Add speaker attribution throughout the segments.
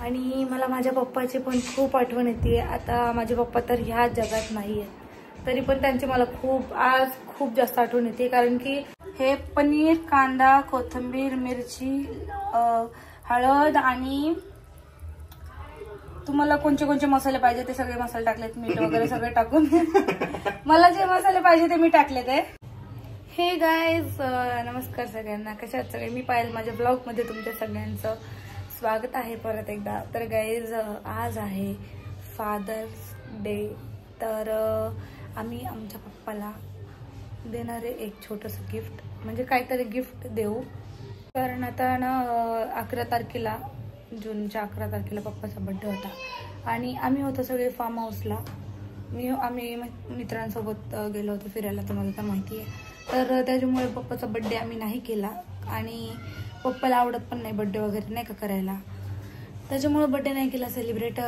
Speaker 1: आणि मला माझ्या पप्पाची पण खूप आठवण येते. आता माझे पप्पा तर ह्या जगात नाही आहेत, तरी पण त्यांची मला आज खूप जास्त आठवण येते. कारण की हे पनीर, कांदा, कोथिंबीर, मिरची, हळद आणि तुम्हाला कोणते मसाले पाहिजे ते सगळे मसाले टाकलेत, मीठ वगैरे सगळे टाकून. मला जे मसाले पाहिजे ते मी टाकले ते. हे गाईज, नमस्कार सगळ्यांना, कशा आहात सगळे? मी पायल माझ्या ब्लॉग मध्ये तुमच्या सगळ्यांचं स्वागत आहे परत एकदा. तर गाईज, आज आहे फादर्स डे. तर आम्ही आमच्या पप्पाला देणारे एक छोटंसं गिफ्ट, म्हणजे काहीतरी गिफ्ट देऊ. कारण आता ना 11 तारखेला, जूनच्या 11 तारखेला पप्पाचा बर्थडे होता आणि आम्ही होतो सगळे फार्म हाऊसला. आम्ही मित्रांसोबत गेलो होतो फिरायला, तुम्हाला तर माहिती आहे. तर त्याच्यामुळे पप्पाचा बर्थडे आम्ही नाही केला आणि पप्पाला आवडत पण नाही बर्थडे वगैरे नाही का करायला, त्याच्यामुळे बर्थडे नाही केला सेलिब्रेट.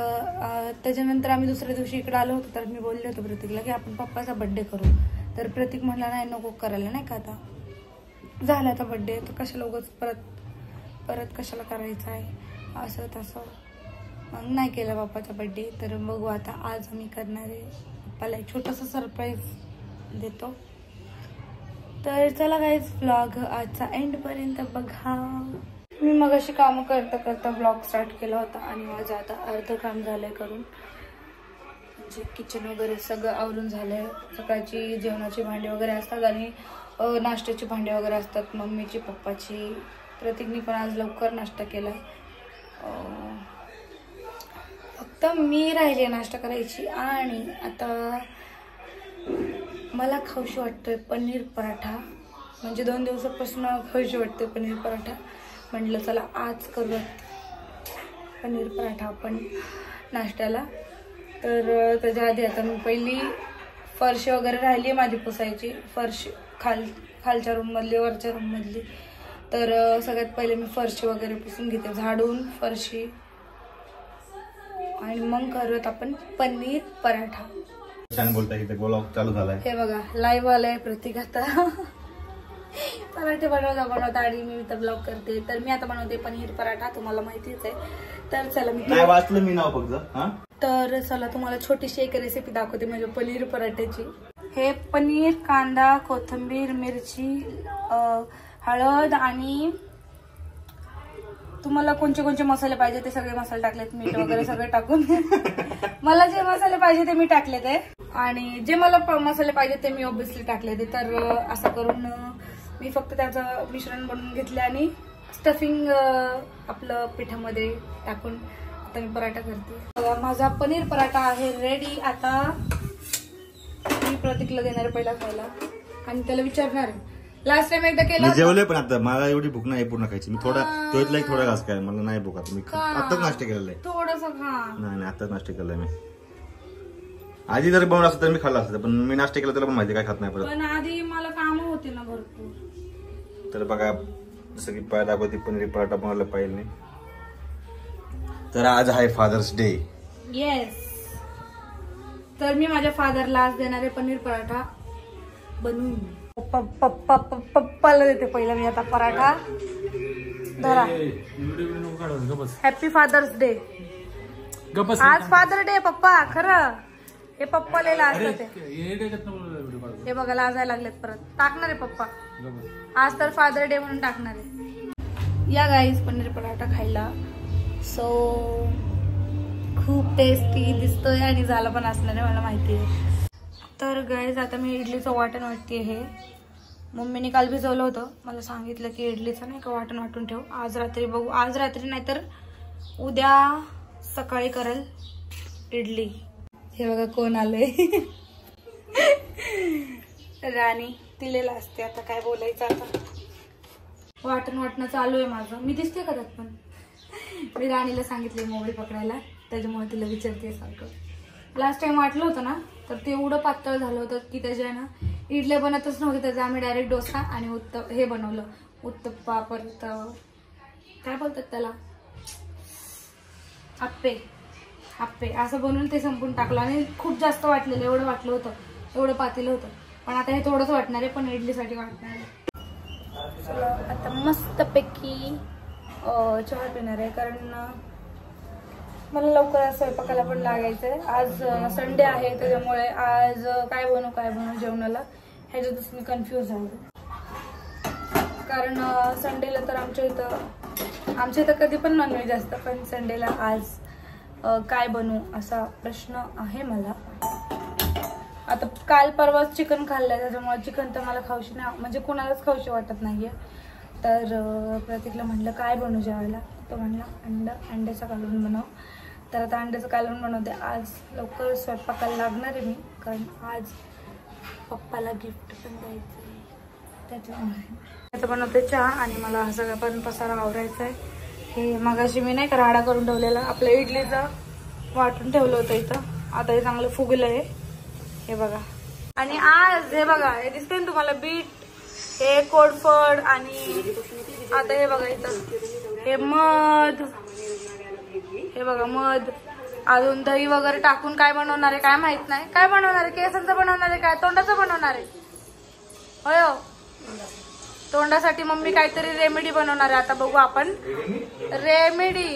Speaker 1: त्याच्यानंतर आम्ही दुसऱ्या दिवशी इकडे आलो होतो, तर मी बोलले होते प्रतीकला की आपण पप्पाचा बर्थडे करू. तर प्रतीक म्हणला नाही, नको करायला, नाही का, आता झाला आता बर्थडे, तर कशाला उगाच परत कशाला करायचं आहे असं तसं. मग नाही केलं पप्पाचा बर्थडे. तर बघू आता आज आम्ही करणार आहे, पप्पाला एक छोटंसं सरप्राईज देतो. तर चला गाईज, व्लॉग आजचा एंडपर्यंत बघा. मी मग अशी कामं करता करता व्लॉग स्टार्ट केला होता आणि माझं आता अर्ध काम झालंय करून, म्हणजे किचन वगैरे सगळं आवरून झालंय. सकाळची जेवणाची भांडी वगैरे असतात आणि नाश्त्याची भांडी वगैरे असतात, मम्मीची, पप्पाची. प्रतीकनी पण आज लवकर नाश्ता केला. फक्त मी राहिली नाश्ता करायची. आणि आता मला खाऊशी वाटतोय पनीर पराठा, म्हणजे 2 दिवसापासून खाऊशी वाटतोय पनीर पराठा. म्हटलं चला आज करूयात पनीर पराठा आपण नाश्त्याला. तर त्याच्या आधी आता मी पहिली फरशी वगैरे राहिली माझी पुसायची, फरशी खालच्या रूममधली, वरच्या रूममधली. तर सगळ्यात पहिले मी फरशी वगैरे पुसून घेते, झाडून फरशी, आणि मग करूयात आपण पनीर पराठा.
Speaker 2: छान बोलताय, इथे ब्लॉग चालू झालाय.
Speaker 1: हे बघा लाईव्ह आलाय प्रतीक आता पराठे बनवता आणि मी इथं ब्लॉग करते. तर मी आता बनवते पनीर पराठा, तुम्हाला माहितीच आहे. तर चला, मी
Speaker 2: नाही वाचलं मी नाव फक्त.
Speaker 1: तर चला तुम्हाला छोटीशी एक रेसिपी दाखवते माझ्या पनीर पराठ्याची. हे पनीर, कांदा, कोथिंबीर, मिरची, हळद आणि तुम्हाला कोणते मसाले पाहिजे ते सगळे मसाले टाकलेत, मीठ वगैरे सगळे टाकून. मला जे मसाले पाहिजे ते मी टाकले ते, आणि जे मला मसाले पाहिजे ते मी ऑब्विसली टाकले ते. तर असं करून मी फक्त त्याचं मिश्रण बनवून घेतले आणि स्टफिंग आपलं पिठामध्ये टाकून आता मी पराठा करते. माझा पनीर पराठा आहे रेडी. आता मी प्रतीकला देणार पहिला खायला आणि त्याला विचारणार, लास्ट टाइम एकदा केलं
Speaker 2: जेवलोय पण आता मला एवढी भूक नाही पूर्ण खायची. मी थोडा घास काय, मला नाही भूक आता. मी आताच नाश्ता केलेला आहे.
Speaker 1: थोडंसं खा.
Speaker 2: नाही आताच नाश्ता केलाय मी. आधी जर बनवलं असतं तर मी खाल्लं असतं, पण मी नाश्ता केला, त्याला पण माहिती काय खात नाही परत.
Speaker 1: पण आधी मला कामं होती ना भरपूर.
Speaker 2: तर बघा जसं की पाय दाखवती पनीर पराठा बनवला पाहिजे. तर आज आहे फादर्स डे.
Speaker 1: येस. तर मी माझ्या फादरला आज देणार आहे पनीर पराठा बनवून. पप्पाला देते पहिला मी आता पराठा. धरा. Happy father's day. आज फादर डे पप्पा. खरं हे पप्पा लिहिला असतं ते. हे बघा लाजायला लागलेत परत. टाकणार आहे पप्पा आज तर फादर डे म्हणून टाकणार आहे. या गाईज पनीर पराठा खायला. सो खूप टेस्टी दिसतोय आणि झालं पण असणार आहे मला माहिती आहे. तर गाईज आता मी इडलीचं वाटण वाटते. हे मम्मीने काल भिजवलं होतं, मला सांगितलं की इडलीचं नाही का वाटण वाटून ठेव, आज रात्री बघू. आज रात्री नाही तर उद्या सकाळी करेल इडली. हे बघा कोण आलंय राणी. तिलेला असते आता काय बोलायचं. आता वाटण चालू आहे माझं. मी दिसते का त्यात पण. मी राणीला सांगितले मोबाईल पकडायला, त्याच्यामुळे तिला विचारते सारखं. लास्ट टाइम वाटलं होतं ना, तर ते एवढं पातळ झालं होतं की त्याच्या ना इडल्या बनतच नव्हते. त्याचा आम्ही डायरेक्ट डोसा आणि हे बनवलं, उत्तप्पा, परत काय बोलतात त्याला, आप्पे असं बनवून ते संपून टाकलं. आणि खूप जास्त वाटलेलं, एवढं वाटलं होतं, एवढं पातेलं होतं. पण आता हे थोडंच वाटणार आहे, पण इडलीसाठी वाटणार आहे. आता मस्तपैकी चहा पिणार आहे, कारण मला लवकर स्वयंपाकाला पण लागायचंय. आज संडे आहे त्याच्यामुळे आज काय बनवू जेवणाला ह्याच्यातच मी कन्फ्यूज आहे. कारण संडेला तर आमच्या इथं कधी पण नॉनव्हेज असतं, पण संडेला आज काय बनवू असा प्रश्न आहे मला. आता काल परवाच चिकन खाल्लंय त्याच्यामुळे चिकन तर मला खाऊशी नाही, म्हणजे कोणालाच खाऊशी वाटत नाहीये. तर प्रतीकला म्हटलं काय बनवू जेवायला, तो म्हणला अंड्याचं कालवण बनव. तर आता अंड्याचं कालवण बनवते. आज लवकर स्वयंपाकाला लागणार आहे मी, कारण आज पप्पाला गिफ्ट पण द्यायचं आहे त्याच्यामुळे. आता बनवते चहा आणि मला हा सगळा पण पसारा आवरायचा आहे. हे मगाशी मी नाही का राडा करून ठेवलेला आपल्या इडलीचा वाटून ठेवलं होतं इथं. आता हे चांगलं फुगलं आहे हे बघा. आणि आज हे बघा, हे दिसते ना तुम्हाला बीट, हे कोडफड आणि आता हे बघा इथं हे मध, हे बघा मध, अजून दही वगैरे टाकून काय बनवणार आहे काय माहित नाही. काय बनवणार आहे? केसांचं बनवणार आहे काय तोंडाचं बनवणार आहे? होय हो, तोंडासाठी मम्मी काहीतरी रेमेडी बनवणार आहे. आता बघू आपण. रेमेडी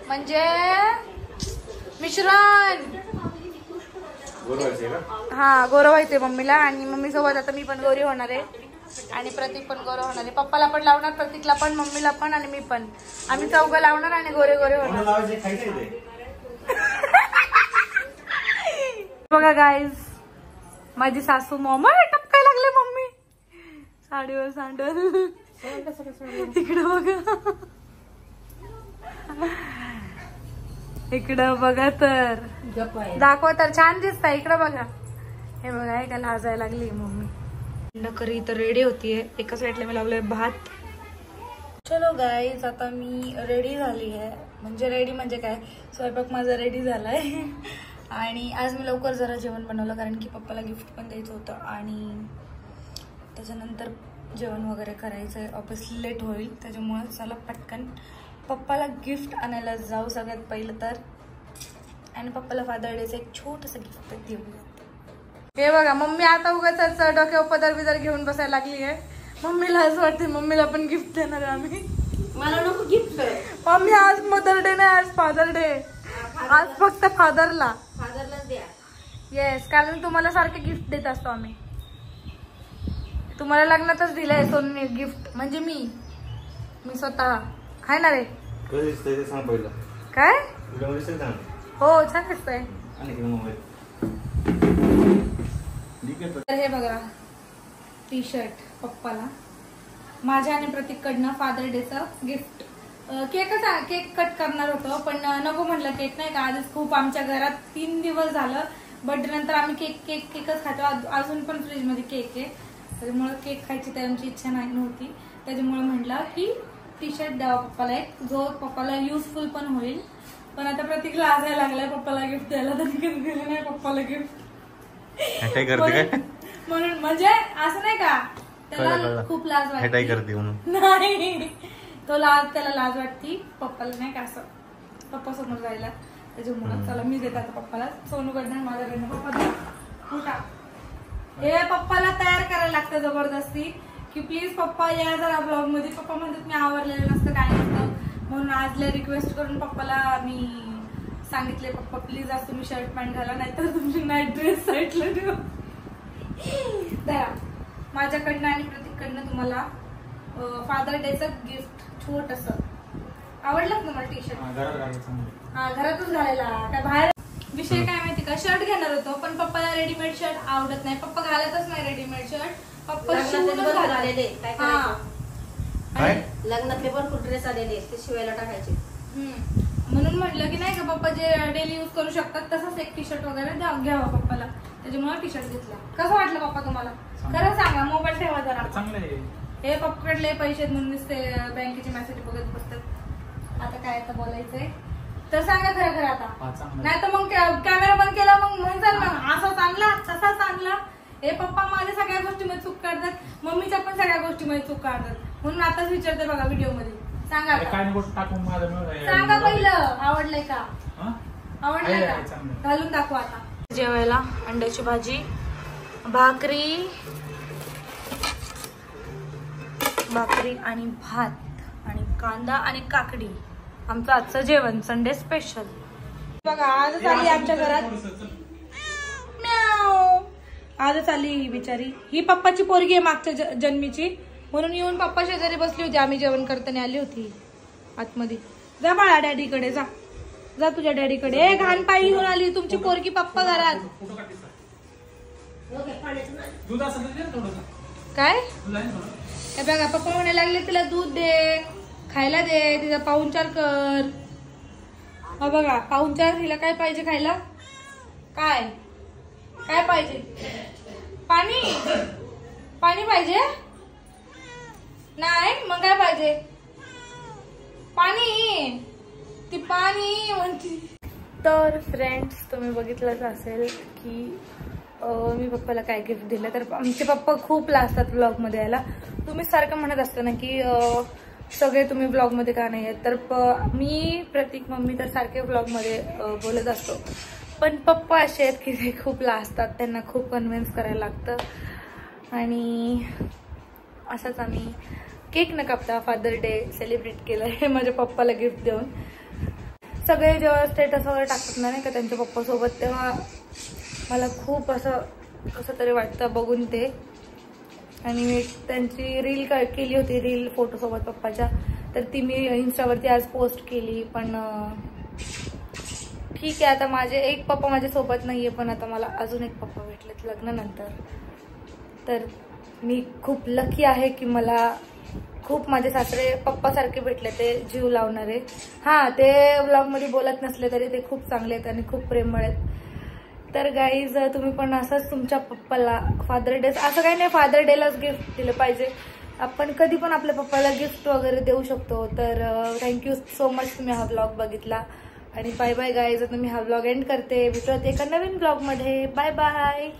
Speaker 1: म्हणजे मिश्रण. हा, गोरं व्हायचंय मम्मीला आणि मम्मी सोबत आता मी पण गोरी होणार आहे आणि प्रतीक पण गोरं होणार आहे. पप्पाला पण लावणार, प्रतीकला पण, मम्मीला पण आणि मी पण. आम्ही चौघं लावणार आणि गोरे गोरे होणार. बघा गाईज, माझी सासू मॉम टपकाय लागले मम्मी साडीवर सांडल. इकडं बघा, इकडं बघा, तर दाखव तर छान दिसतंय. इकडं बघा, हे बघा, हे का लाजायला लागली मम्मी. करी तर रेडी होतीये. एका साईडला मी लावलंय भात. चलो गाईज, आता मी रेडी झाली आहे. म्हणजे रेडी म्हणजे काय, स्वयंपाक माझा रेडी झालाय. आणि आज मी लवकर जरा जेवण बनवलं कारण की पप्पाला गिफ्ट पण द्यायचं होतं आणि त्याच्यानंतर जेवण वगैरे करायचंय. ऑब्विसली लेट होईल, त्याच्यामुळे चला पटकन पप्पाला गिफ्ट आणायला जाऊ सगळ्यात पहिलं तर. आणि पप्पाला फादर डेचं एक छोटंसं गिफ्ट देऊया. हे बघा, मम्मी आता उगाच डोक्यावर पदर बिदर घेऊन बसायला लागली आहे. मम्मीला असं वाटते मम्मीला पण गिफ्ट देणार आहे आम्ही.
Speaker 3: मला नको गिफ्ट.
Speaker 1: मम्मी आज मदर डे नाही, आज फादर डे. आज फक्त फादरलाच
Speaker 3: द्या.
Speaker 1: येस, कारण तुम्हाला सारखे गिफ्ट देत असतो आम्ही. तुम्हाला लग्नातच दिलंय सोनी गिफ्ट, म्हणजे मी स्वतः आहे ना रे. काय हो, छान दिसतंय. तर हे बघा, टी शर्ट पप्पाला माझ्या आणि प्रतीक कडनं फादर डेचं गिफ्ट. केक कट करणार होतो पण नको म्हटलं, केक नाही का, आधीच खूप आमच्या घरात 3 दिवस झालं बर्थडे नंतर आम्ही केकच खातो. अजून पण फ्रीज मध्ये केक आहे, त्याच्यामुळे केक खायची त्यांची इच्छा नव्हती. त्याच्यामुळे म्हटलं की टी शर्ट द्यावा पप्पाला एक, जो पप्पाला युजफुल पण होईल. पण आता प्रतीक लाजायला लागलाय पप्पाला गिफ्ट द्यायला, तर कधी दिलं नाही पप्पाला गिफ्ट. म्हणून म्हणजे असं नाही का, त्याला खूप लाज वाटते नाही, त्याला लाज वाटती पप्पाला नाही का असं पप्पा समोर जायला. त्याच्यामुळे चला मी देते आता पप्पाला. सोनूकडनं माझ्याकडनं पप्पा हे पप्पाला तयार करायला लागतं जबरदस्ती की प्लीज पप्पा या जरा ब्लॉग मध्ये. पप्पा म्हणतात मी आवरलेलं नसतं काय नसतं, म्हणून आजला रिक्वेस्ट करून पप्पाला मी सांगितले पप्पा प्लीज आज तुम्ही शर्ट पॅन्ट घाला, नाहीतर तुमची नाईट ड्रेस साईडला ठेवा. माझ्याकडनं आणि प्रतीककडनं तुम्हाला फादर डेचं गिफ्ट छोटंसं. आवडलं तुम्हाला टी शर्ट? हा, घरातच घालायला काय बाहेर. विषय काय माहिती का, शर्ट घेणार होतो पण पप्पाला रेडीमेड शर्ट आवडत नाही. पप्पा घालतच नाही रेडीमेड शर्ट. पप्पा शिवूनच घालायले.
Speaker 3: लग्नातले भरपूर ड्रेस आलेले ते शिवायला टाकायचे.
Speaker 1: म्हणून म्हटलं की नाही का पप्पा जे डेली यूज करू शकतात तसंच एक टी शर्ट वगैरे घ्यावा पप्पाला. त्याच्यामुळे टी शर्ट घेतला. कसं वाटलं पप्पा तुम्हाला? खरं सांगा, मोबाईल ठेवा जरा. हे पप्पाकडले पैसे म्हणून दिसते बँकेची मेसेज बघत बसतात. आता काय आता बोलायचंय तर सांगा खरं खरं आता, नाही तर मग कॅमेरा बंद केला मग म्हणतात ना असा चांगला तसा चांगला. हे पप्पा माझ्या सगळ्या गोष्टीमध्ये चूक करतात, मम्मीच्या पण सगळ्या गोष्टीमध्ये चूक करतात. म्हणून आताच विचारते बघा व्हिडिओ मध्ये. सांगा सांगा पहिलं, आवडलंय का? आवडलंय का? घालून दाखवा आता. जेवायला अंड्याची भाजी, भाकरी आणि भात आणि कांदा आणि काकडी आमचं आजचं जेवण संडे स्पेशल. बघा आजच आली आमच्या घरात म्याव. आजच आली ही बिचारी. ही पप्पाची पोरगी आहे मागच्या जन्मीची, म्हणून येऊन पप्पा शेजारी बसली होती. आम्ही जेवण करताना आली होती आतमध्ये. जा बाळा डॅडीकडे जा, जा तुझ्या डॅडीकडे. घाण पायी घेऊन आली तुमची पोरगी पप्पा घरात. काय हे बघा पप्पा म्हणायला लागले तिला दूध दे, खायला दे, तिचा पाहुणचार कर. हा बघा पाहुणचार. तिला काय पाहिजे खायला? काय काय पाहिजे? पाणी. पाणी पाहिजे नाही? मग काय पाहिजे? पाणी. ती पाणी म्हणते. तर फ्रेंड्स तुम्ही बघितलंच असेल की मी पप्पाला काय गिफ्ट दिलं. तर आमचे पप्पा खूप लाजतात ब्लॉगमध्ये यायला. तुम्ही सारखं म्हणत असता ना की सगळे तुम्ही ब्लॉगमध्ये का नाही आहेत. तर मी प्रतीक मम्मी तर सारखे ब्लॉगमध्ये बोलत असतो, पण पप्पा असे आहेत की ते खूप लाजतात. त्यांना खूप कन्व्हिन्स करायला लागतं. आणि असंच आम्ही केक न कापता फादर डे सेलिब्रेट केलं आहे माझ्या पप्पाला गिफ्ट देऊन. सगळे जेव्हा स्टेटस वगैरे टाकतात ना नाही का त्यांच्या पप्पासोबत, तेव्हा मला खूप असं कसं तरी वाटतं बघून ते. आणि मी त्यांची रील केली होती, रील फोटोसोबत पप्पाच्या, तर ती मी इन्स्टावरती आज पोस्ट केली. पण ठीक आहे, आता माझे एक पप्पा माझ्यासोबत नाही आहे, पण आता मला अजून एक पप्पा भेटलेत लग्नानंतर. तर मी खूप लकी आहे की मला खूप माझे सासरे पप्पासारखे भेटले, ते जीव लावणारे. हां, ते ब्लॉगमध्ये बोलत नसले तरी ते खूप चांगले आहेत आणि खूप प्रेमळ आहेत. तर गाईज तुम्ही पण असंच तुमच्या पप्पाला फादर डे, असं काही नाही फादर डेलाच गिफ्ट दिलं पाहिजे, आपण कधी पण आपल्या पप्पाला गिफ्ट वगैरे देऊ शकतो. तर थँक्यू सो मच तुम्ही हा ब्लॉग बघितला. आणि बाय बाय गाईज. आता मी हा ब्लॉग एंड करते. भेटूयात एका नवीन ब्लॉगमध्ये. Bye bye.